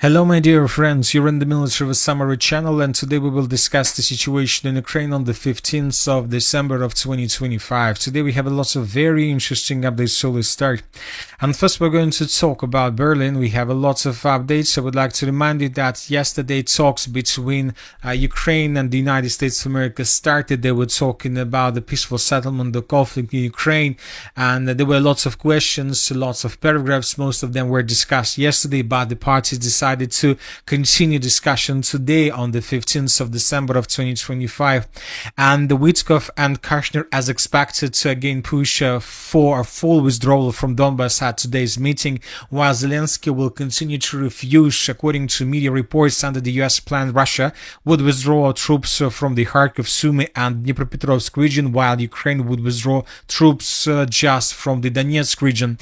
Hello my dear friends, you're in the Military Summary channel, and today we will discuss the situation in Ukraine on the 15th of December of 2025. Today we have a lot of very interesting updates, so let's start. And first we're going to talk about Berlin. We have a lot of updates. I would like to remind you that yesterday talks between Ukraine and the United States of America started. They were talking about the peaceful settlement of the conflict in Ukraine, and there were lots of questions, lots of paragraphs. Most of them were discussed yesterday, but the parties decided to continue discussion today on the 15th of December of 2025, and the Witkoff and Kushner, as expected, to again push for a full withdrawal from Donbass at today's meeting, while Zelensky will continue to refuse. According to media reports, under the US plan, Russia would withdraw troops from the Kharkiv, Sumy and Dnipropetrovsk region, while Ukraine would withdraw troops just from the Donetsk region.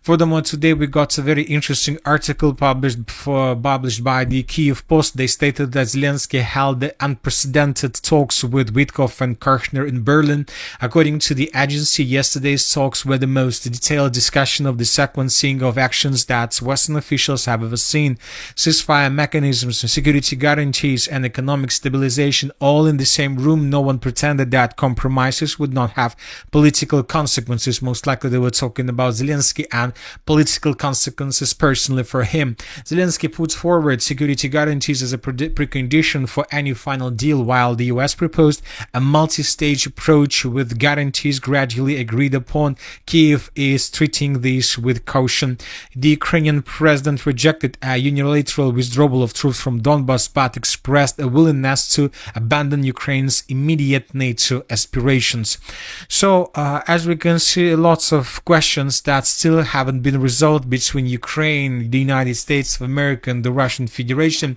Furthermore, today we got a very interesting article published by the Kyiv Post. They stated that Zelensky held unprecedented talks with Witkoff and Kushner in Berlin. According to the agency, yesterday's talks were the most detailed discussion of the sequencing of actions that Western officials have ever seen. Ceasefire mechanisms, security guarantees, and economic stabilization all in the same room. No one pretended that compromises would not have political consequences. Most likely they were talking about Zelensky and political consequences personally for him. Zelensky puts forward security guarantees as a precondition for any final deal, while the US proposed a multi-stage approach with guarantees gradually agreed upon. Kyiv is treating this with caution. The Ukrainian president rejected a unilateral withdrawal of troops from Donbass, but expressed a willingness to abandon Ukraine's immediate NATO aspirations. So, as we can see, lots of questions that still haven't been resolved between Ukraine, the United States of America, and the Russian Federation.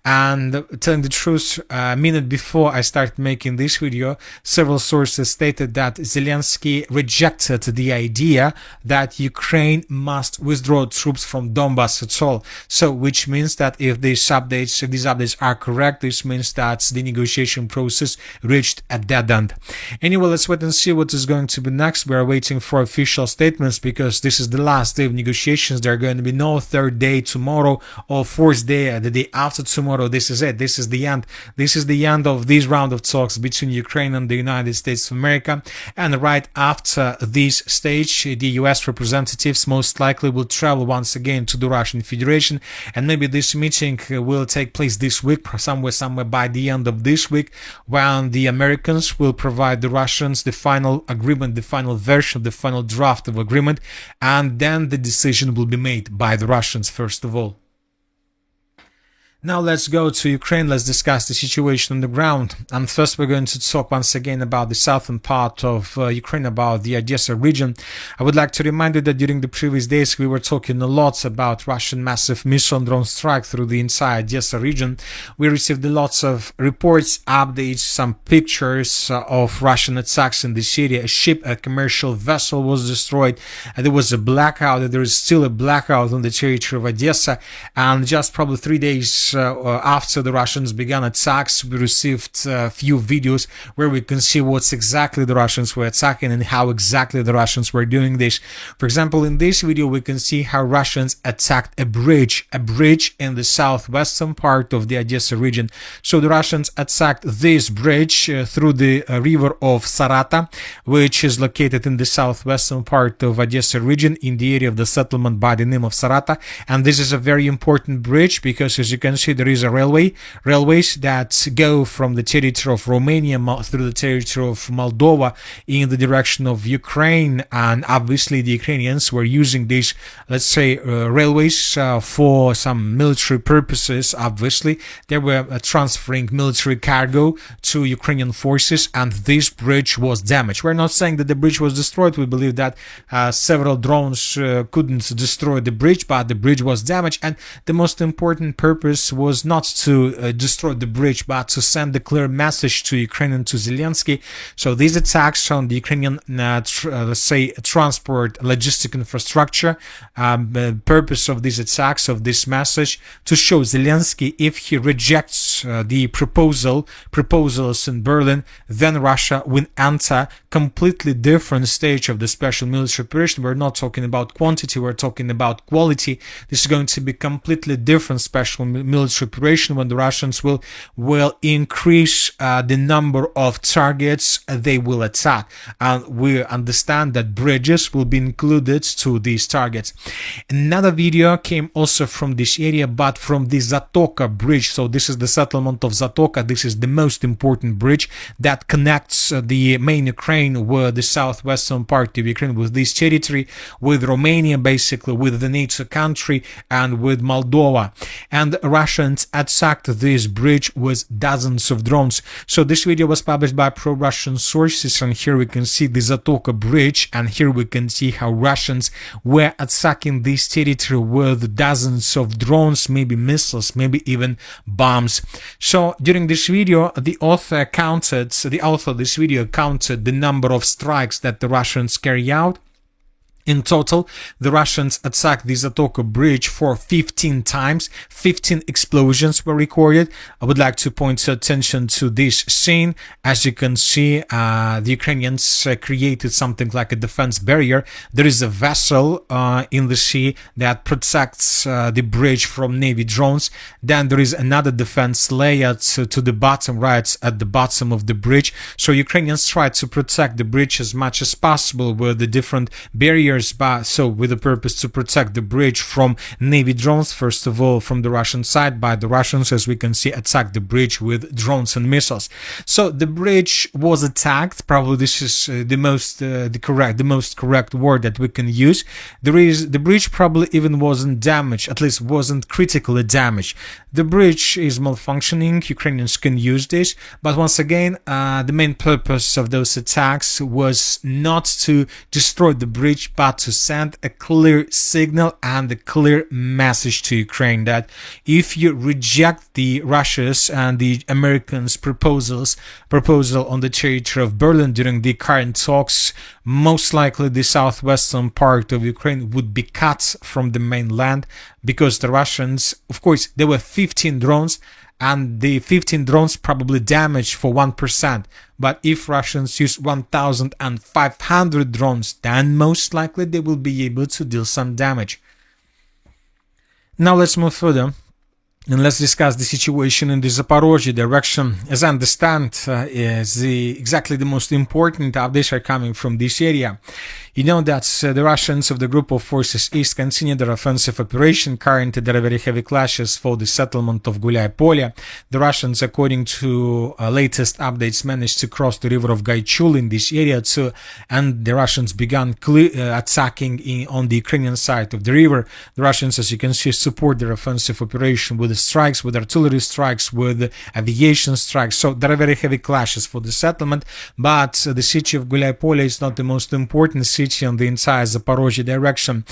And telling the truth, a minute before I started making this video, several sources stated that Zelensky rejected the idea that Ukraine must withdraw troops from Donbass at all. So, which means that if these updates are correct, this means that the negotiation process reached a dead end. Anyway, let's wait and see what is going to be next. We are waiting for official statements because this is the last day of negotiations. There are going to be no third day tomorrow or fourth day, the day after tomorrow. This is it. This is the end. This is the end of this round of talks between Ukraine and the United States of America. And right after this stage, the US representatives most likely will travel once again to the Russian Federation, and maybe this meeting will take place this week, somewhere by the end of this week, when the Americans will provide the Russians the final agreement, the final version, the final draft of agreement, and then the decision will be made by the Russians first of all. Now let's go to Ukraine. Let's discuss the situation on the ground. And first we're going to talk once again about the southern part of Ukraine, about the Odessa region. I would like to remind you that during the previous days we were talking a lot about Russian massive missile and drone strike through the entire Odessa region. We received lots of reports, updates, some pictures of Russian attacks in this area. A ship, a commercial vessel was destroyed. There was a blackout. There is still a blackout on the territory of Odessa. And just probably 3 days after the Russians began attacks, we received a few videos where we can see what exactly the Russians were attacking and how exactly the Russians were doing this. For example, in this video we can see how Russians attacked a bridge in the southwestern part of the Odessa region. So the Russians attacked this bridge through the river of Sarata, which is located in the southwestern part of Odessa region in the area of the settlement by the name of Sarata. And this is a very important bridge because, as you can see, there is a railways that go from the territory of Romania through the territory of Moldova in the direction of Ukraine, and obviously the Ukrainians were using these, let's say, railways for some military purposes. Obviously they were transferring military cargo to Ukrainian forces, and this bridge was damaged. We're not saying that the bridge was destroyed. We believe that several drones couldn't destroy the bridge, but the bridge was damaged, and the most important purpose was not to destroy the bridge, but to send a clear message to Ukraine and to Zelensky. So these attacks on the Ukrainian, let's say, transport logistic infrastructure, the purpose of these attacks, of this message, to show Zelensky if he rejects the proposals in Berlin, then Russia will enter completely different stage of the special military operation. We're not talking about quantity, we're talking about quality. This is going to be completely different special military operation when the Russians will increase the number of targets they will attack, and we understand that bridges will be included to these targets. Another video came also from this area, but from the Zatoka bridge. So this is the settlement of Zatoka. This is the most important bridge that connects the main Ukraine with the southwestern part of Ukraine, with this territory, with Romania, basically with the NATO country, and with Moldova. And Russians attacked this bridge with dozens of drones. So this video was published by pro-Russian sources, and here we can see the Zatoka bridge, and here we can see how Russians were attacking this territory with dozens of drones, maybe missiles, maybe even bombs. So during this video, the author of this video counted the number of strikes that the Russians carry out. In total, the Russians attacked the Zatoka bridge for 15 times. 15 explosions were recorded. I would like to point attention to this scene. As you can see, the Ukrainians created something like a defense barrier. There is a vessel in the sea that protects the bridge from Navy drones. Then there is another defense layer to the bottom, right at the bottom of the bridge. So Ukrainians try to protect the bridge as much as possible with the different barriers, so with the purpose to protect the bridge from Navy drones, first of all from the Russian side, by the Russians, as we can see, attacked the bridge with drones and missiles. So the bridge was attacked. Probably this is the most correct word that we can use. The bridge probably even wasn't damaged, at least wasn't critically damaged. The bridge is malfunctioning. Ukrainians can use this, but once again, the main purpose of those attacks was not to destroy the bridge, but to send a clear signal and a clear message to Ukraine that if you reject the Russia's and the Americans' proposal on the territory of Berlin during the current talks, most likely the southwestern part of Ukraine would be cut from the mainland, because the Russians, of course, there were 15 drones, and the 15 drones probably damaged for 1%. But if Russians use 1,500 drones, then most likely they will be able to deal some damage. Now let's move further. And let's discuss the situation in the Zaporozhye direction. As I understand, is exactly the most important updates are coming from this area. You know that the Russians of the Group of Forces East continue their offensive operation. Currently, there are very heavy clashes for the settlement of Gulyai-Polye. The Russians, according to latest updates, managed to cross the river of Khaichul in this area too, and the Russians began attacking on the Ukrainian side of the river. The Russians, as you can see, support their offensive operation with strikes, with artillery strikes, with aviation strikes. So there are very heavy clashes for the settlement, but the city of Gulyai-Polye is not the most important city on the entire Zaporozhye direction.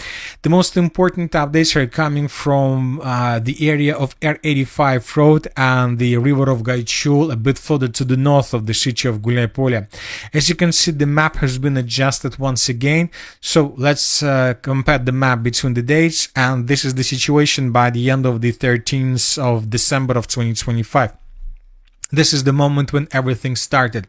The most important updates are coming from the area of R85 road and the river of Khaichul, a bit further to the north of the city of Gulyai-Polye. As you can see, the map has been adjusted once again. So let's compare the map between the dates, and this is the situation by the end of the 13th of December of 2025. This is the moment when everything started.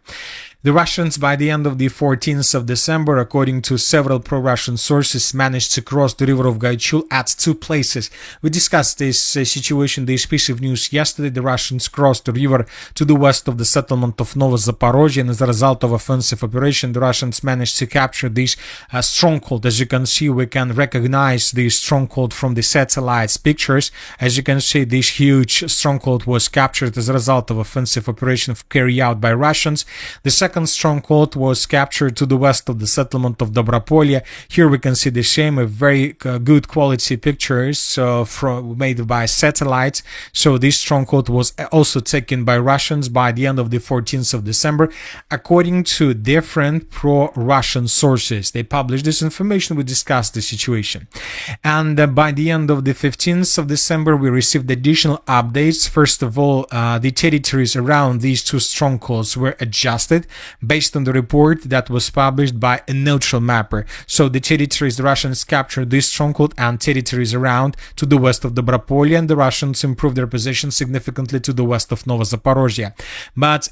The Russians, by the end of the 14th of December, according to several pro-Russian sources, managed to cross the river of Khaichul at two places. We discussed this situation, this piece of news yesterday. The Russians crossed the river to the west of the settlement of Zaporozhye, and as a result of offensive operation, the Russians managed to capture this stronghold. As you can see, we can recognize this stronghold from the satellites pictures. As you can see, this huge stronghold was captured as a result of offensive operation carried out by Russians. The second stronghold was captured to the west of the settlement of Dobropolye. Here we can see the same, very good quality pictures made by satellites. So this stronghold was also taken by Russians by the end of the 14th of December, according to different pro-Russian sources. They published this information. We discussed the situation. And by the end of the 15th of December, we received additional updates. First of all, the territories around these two strongholds were adjusted. based on the report that was published by a neutral mapper. So the territories the Russians captured this stronghold and territories around to the west of Dobropolye, and the Russians improved their position significantly to the west of Novozaporožje. But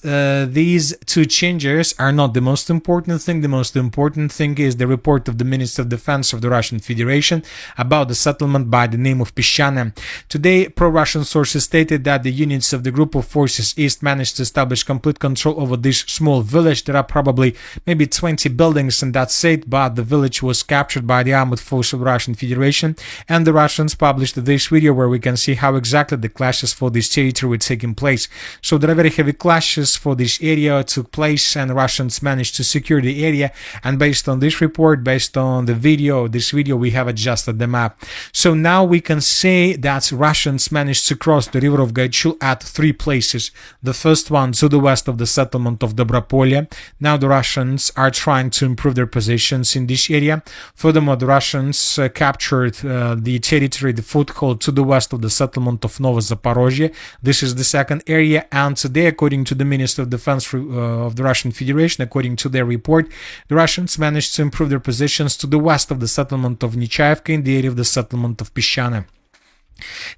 these two changes are not the most important thing. The most important thing is the report of the Minister of Defense of the Russian Federation about the settlement by the name of Pishchane. Today, pro-Russian sources stated that the units of the Group of Forces East managed to establish complete control over this small village. There are probably maybe 20 buildings and that's it, but the village was captured by the armed force of the Russian Federation, and the Russians published this video where we can see how exactly the clashes for this territory were taking place. So there are very heavy clashes for this area took place, and Russians managed to secure the area, and based on this report, based on the video, we have adjusted the map. So now we can say that Russians managed to cross the river of Khaichul at 3 places. The first one to the west of the settlement of Dobropolye. Now the Russians are trying to improve their positions in this area. Furthermore, the Russians captured the territory, the foothold to the west of the settlement of Novozaporožje. This is the second area, and today, according to the Minister of Defense of the Russian Federation, according to their report, the Russians managed to improve their positions to the west of the settlement of Nichaevka in the area of the settlement of Pishchane.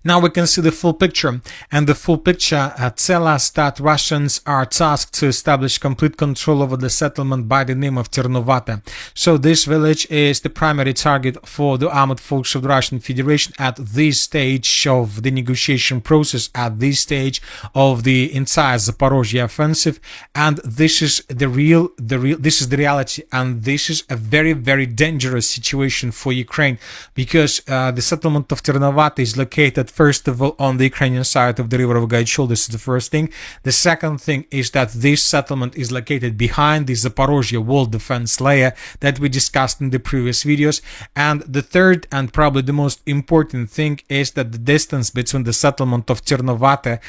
Now we can see the full picture, and the full picture tells us that Russians are tasked to establish complete control over the settlement by the name of Ternovate. So this village is the primary target for the armed forces of the Russian Federation at this stage of the negotiation process, at this stage of the entire Zaporozhye offensive, and this is the reality, and this is a very, very dangerous situation for Ukraine, because the settlement of Ternovate is located first of all on the Ukrainian side of the river of Khaichul. This is the first thing. The second thing is that this settlement is located behind the Zaporozhye wall defense layer that we discussed in the previous videos. And the third and probably the most important thing is that the distance between the settlement of Ternovate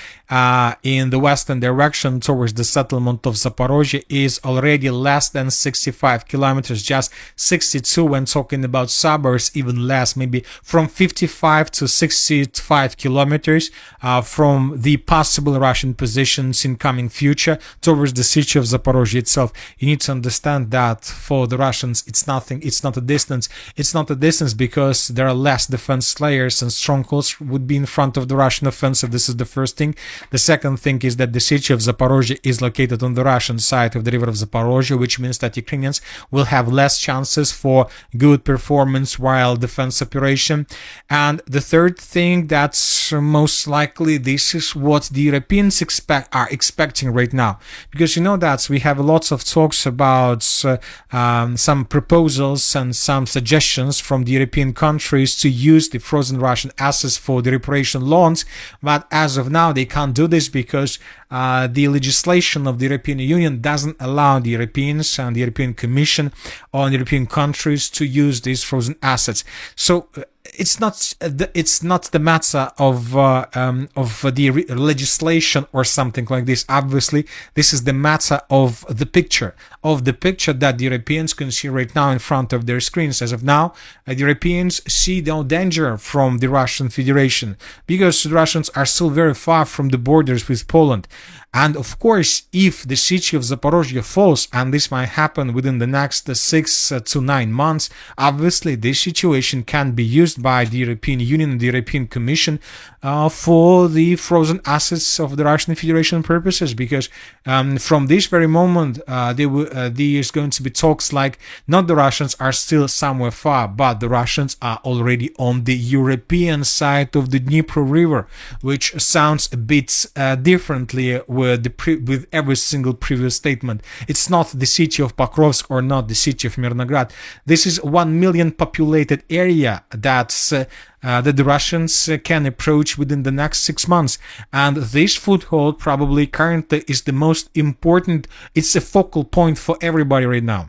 in the western direction towards the settlement of Zaporozhye is already less than 65 kilometers, just 62 when talking about suburbs, even less, maybe from 55 to 65 kilometers from the possible Russian positions in coming future towards the city of Zaporozhye itself. You need to understand that for the Russians it's nothing, it's not a distance. It's not a distance because there are less defense layers and strongholds would be in front of the Russian offensive. This is the first thing. The second thing is that the city of Zaporozhye is located on the Russian side of the river of Zaporozhye, which means that Ukrainians will have less chances for good performance while defense operation. And the third thing that's most likely this is what the Europeans are expecting right now, because you know that we have lots of talks about some proposals and some suggestions from the European countries to use the frozen Russian assets for the reparation loans, but as of now they can't do this because the legislation of the European Union doesn't allow the Europeans and the European Commission on European countries to use these frozen assets. So it's not the matter of the legislation or something like this. Obviously, this is the matter of the picture that the Europeans can see right now in front of their screens. As of now, the Europeans see no danger from the Russian Federation because the Russians are still very far from the borders with Poland. And of course, if the city of Zaporozhye falls, and this might happen within the next 6 to 9 months, obviously this situation can be used by the European Union and the European Commission for the frozen assets of the Russian Federation purposes, because from this very moment there is going to be talks like not the Russians are still somewhere far, but the Russians are already on the European side of the Dnieper River, which sounds a bit differently with every single previous statement. It's not the city of Pokrovsk or not the city of Mirnograd. This is 1 million populated area that the Russians can approach within the next 6 months, and this foothold probably currently is the most important. It's a focal point for everybody right now.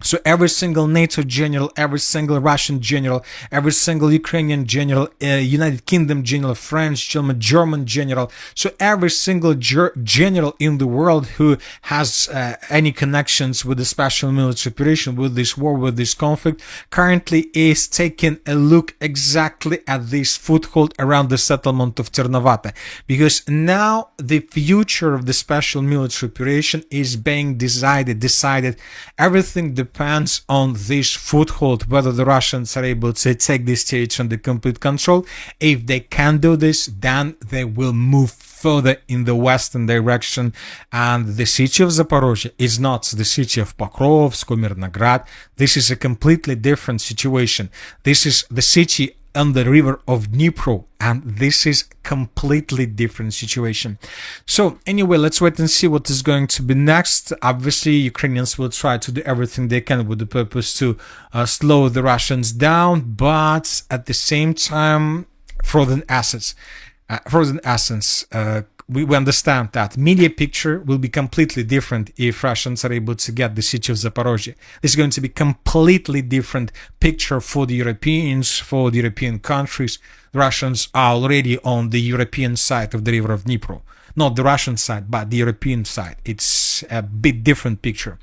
So every single NATO general, every single Russian general, every single Ukrainian general, United Kingdom general, French general, German general, so every single general in the world who has any connections with the special military operation, with this war, with this conflict, currently is taking a look exactly at this foothold around the settlement of Ternavata, because now the future of the special military operation is being decided. Everything depends on this foothold, whether the Russians are able to take this territory under complete control. If they can do this, then they will move further in the western direction, and the city of Zaporozhye is not the city of Pokrovsk or Mirnograd. This is a completely different situation. This is the city on the river of Dnipro, and this is completely different situation. So anyway, let's wait and see what is going to be next. Obviously, Ukrainians will try to do everything they can with the purpose to slow the Russians down, but at the same time, frozen assets. We understand that media picture will be completely different if Russians are able to get the city of Zaporozhye. This is going to be completely different picture for the Europeans, for the European countries. The Russians are already on the European side of the river of Dnipro. Not the Russian side, but the European side. It's a bit different picture.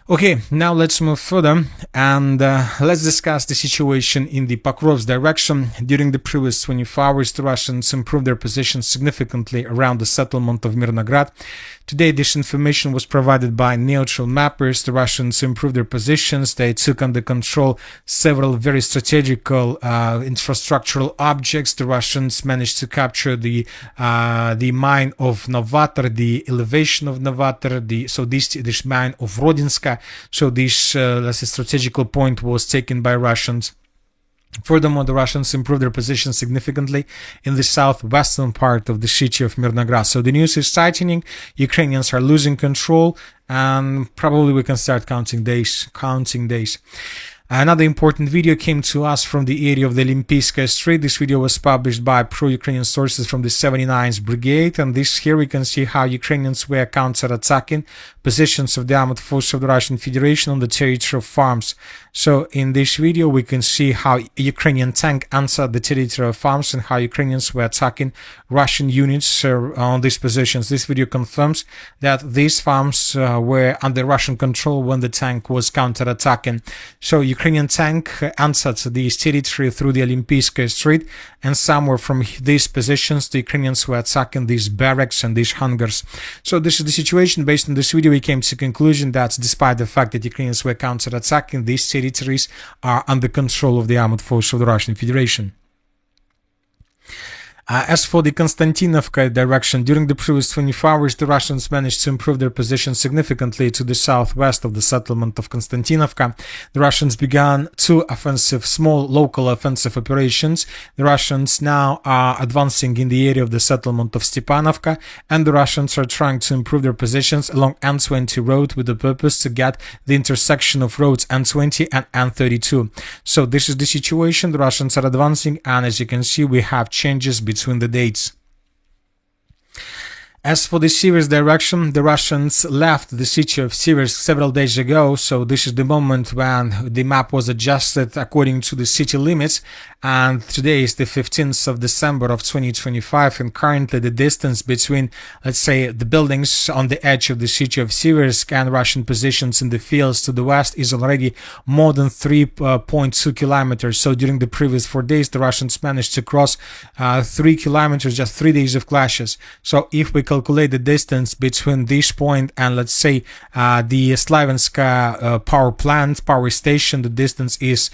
Okay, now let's move further and let's discuss the situation in the Pokrovsk direction. During the previous 24 hours, the Russians improved their position significantly around the settlement of Mirnograd. Today, this information was provided by neutral mappers. The Russians improved their positions. They took under control several very strategical infrastructural objects. The Russians managed to capture the mine of Novator, the elevation of Novator, this mine of Rodinska. So this let's say strategical point was taken by Russians. Furthermore, the Russians improved their position significantly in the southwestern part of the city of Mirnograd. So the news is tightening. Ukrainians are losing control, and probably we can start counting days. Another important video came to us from the area of the Olimpiyskaya Street. This video was published by pro-Ukrainian sources from the 79th Brigade, and here we can see how Ukrainians were counter-attacking positions of the armed forces of the Russian Federation on the territory of farms. So in this video we can see how a Ukrainian tank entered the territory of farms and how Ukrainians were attacking Russian units on these positions. This video confirms that these farms were under Russian control when the tank was counter-attacking. So Ukrainian tank entered this territory through the Olimpiyskaya Street, and somewhere from these positions the Ukrainians were attacking these barracks and these hangars. So this is the situation. Based on this video, we came to the conclusion that despite the fact that Ukrainians were counter-attacking, these territories are under control of the armed forces of the Russian Federation. As for the Konstantinovka direction, during the previous 24 hours, the Russians managed to improve their position significantly to the southwest of the settlement of Konstantinovka. The Russians began two small local offensive operations. The Russians now are advancing in the area of the settlement of Stepanovka, and the Russians are trying to improve their positions along N20 road with the purpose to get the intersection of roads N20 and N32. So this is the situation. The Russians are advancing, and as you can see, we have changes between the dates. As for the Siversk direction, the Russians left the city of Siversk several days ago, so this is the moment when the map was adjusted according to the city limits, and today is the 15th of December of 2025, and currently the distance between, let's say, the buildings on the edge of the city of Siversk and Russian positions in the fields to the west is already more than 3.2 kilometers. So during the previous 4 days, the Russians managed to cross 3 kilometers, just 3 days of clashes. So if we calculate the distance between this point and, let's say, the Slavenska power station, the distance is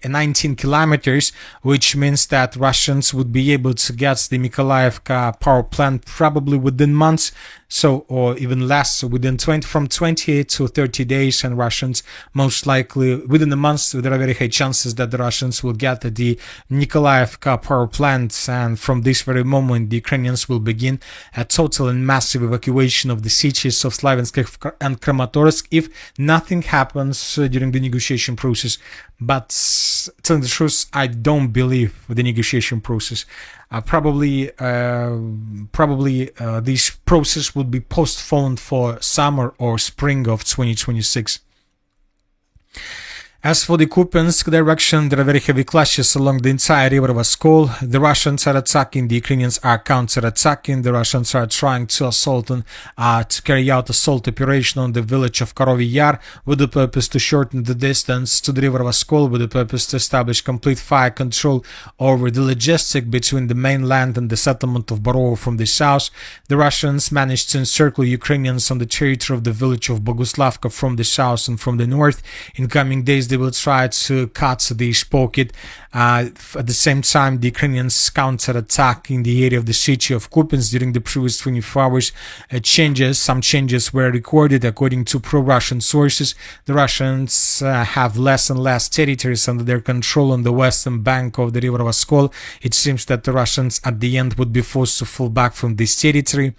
19 kilometers, which means that Russians would be able to get the Mykolaievka power plant probably within months, so, or even less, so within from 20 to 30 days, and Russians most likely within a month, there are very high chances that the Russians will get the Mykolaievka power plant, and from this very moment the Ukrainians Ukrainians will begin a total and massive evacuation of the cities of Slaviansk and Kramatorsk if nothing happens during the negotiation process. But telling the truth, I don't believe the negotiation process. Probably this process would be postponed for summer or spring of 2026. As for the Kupiansk direction, there are very heavy clashes along the entire river Oskol. The Russians are attacking, the Ukrainians are counter-attacking. The Russians are trying to to carry out assault operation on the village of Korovy Yar with the purpose to shorten the distance to the river Oskol, with the purpose to establish complete fire control over the logistic between the mainland and the settlement of Borovo from the south. The Russians managed to encircle Ukrainians on the territory of the village of Boguslavka from the south and from the north. In coming days, they will try to cut this pocket. At the same time, the Ukrainians counter-attack in the area of the city of Kupiansk during the previous 24 hours. Some changes were recorded according to pro-Russian sources. The Russians have less and less territories under their control on the western bank of the river Oskol. It seems that the Russians at the end would be forced to fall back from this territory.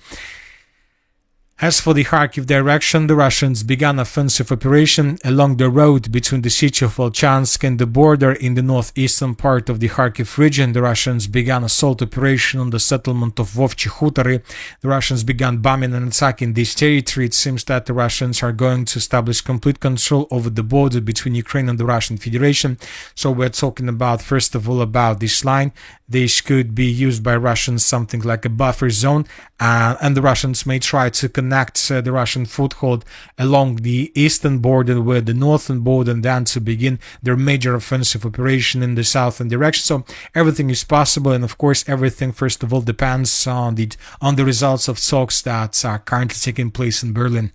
As for the Kharkiv direction, the Russians began offensive operation along the road between the city of Volchansk and the border in the northeastern part of the Kharkiv region. The Russians began assault operation on the settlement of Vovchi Hutory. The Russians began bombing and attacking this territory. It seems that the Russians are going to establish complete control over the border between Ukraine and the Russian Federation. So we're talking about, first of all, about this line. This could be used by Russians something like a buffer zone, and the Russians may try to connect the Russian foothold along the eastern border with the northern border, and then to begin their major offensive operation in the southern direction. So everything is possible, and of course everything first of all depends on the results of talks that are currently taking place in Berlin.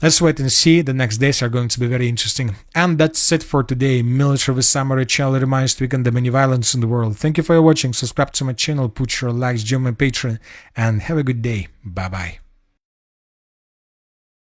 Let's wait and see. The next days are going to be very interesting. And that's it for today. Military Summary channel reminds to weaken the many violence in the world. Thank you for watching. Subscribe to my channel, put your likes, join my Patreon, and have a good day. Bye bye.